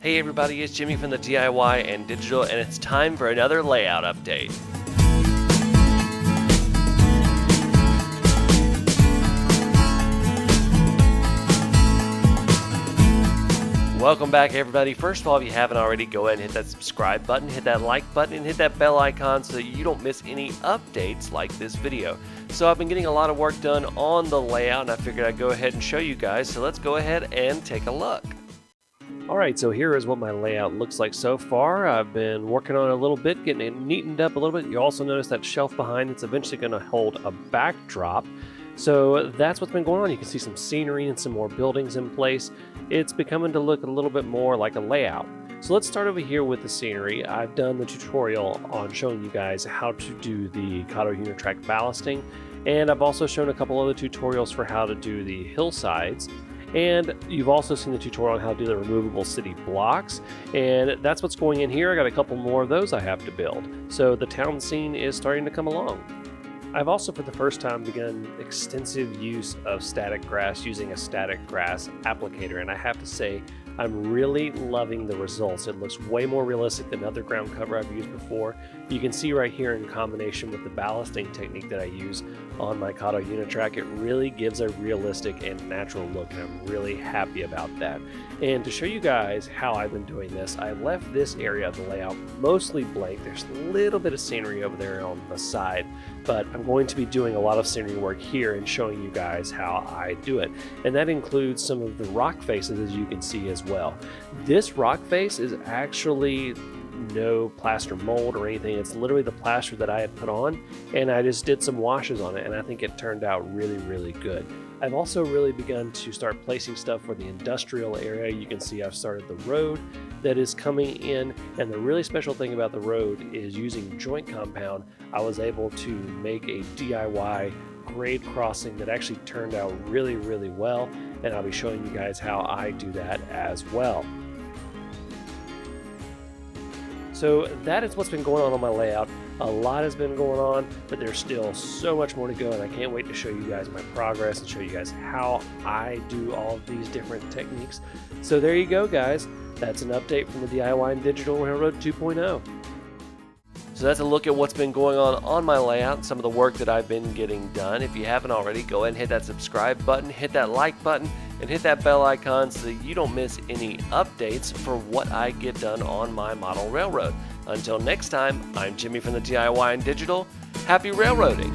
Hey everybody, it's Jimmy from the DIY and Digital, and it's time for another layout update. Welcome back everybody. First of all, if you haven't already, go ahead and hit that subscribe button, hit that like button, and hit that bell icon so that you don't miss any updates like this video. So I've been getting a lot of work done on the layout, and I figured I'd go ahead and show you guys, so let's go ahead and take a look. Alright, so here is what my layout looks like so far. I've been working on it a little bit, getting it neatened up a little bit. You also notice that shelf behind it's eventually going to hold a backdrop. So that's what's been going on. You can see some scenery and some more buildings in place. It's becoming to look a little bit more like a layout. So let's start over here with the scenery. I've done the tutorial on showing you guys how to do the Kato Unitrack ballasting, and I've also shown a couple other tutorials for how to do the hillsides. And you've also seen the tutorial on how to do the removable city blocks, and that's what's going in here. I got a couple more of those I have to build. So the town scene is starting to come along. I've also for the first time begun extensive use of static grass using a static grass applicator, and I have to say I'm really loving the results. It looks way more realistic than other ground cover I've used before. You can see right here in combination with the ballasting technique that I use on my Kato Unitrack, it really gives a realistic and natural look, and I'm really happy about that. And to show you guys how I've been doing this, I left this area of the layout mostly blank. There's a little bit of scenery over there on the side, but I'm going to be doing a lot of scenery work here and showing you guys how I do it. And that includes some of the rock faces, as you can see as well. This rock face is actually no plaster mold or anything. It's literally the plaster that I had put on, and I just did some washes on it, and I think it turned out really good. I've also really begun to start placing stuff for the industrial area. You can see I've started the road that is coming in, and the really special thing about the road is using joint compound, I was able to make a DIY grade crossing that actually turned out really well, and I'll be showing you guys how I do that as well. So that is what's been going on my layout. A lot has been going on, but there's still so much more to go, and I can't wait to show you guys my progress and show you guys how I do all of these different techniques. So there you go, guys. That's an update from the DIY and Digital Railroad 2.0. So that's a look at what's been going on my layout, some of the work that I've been getting done. If you haven't already, go ahead and hit that subscribe button, hit that like button, and hit that bell icon so that you don't miss any updates for what I get done on my model railroad. Until next time, I'm Jimmy from the DIY and Digital. Happy railroading!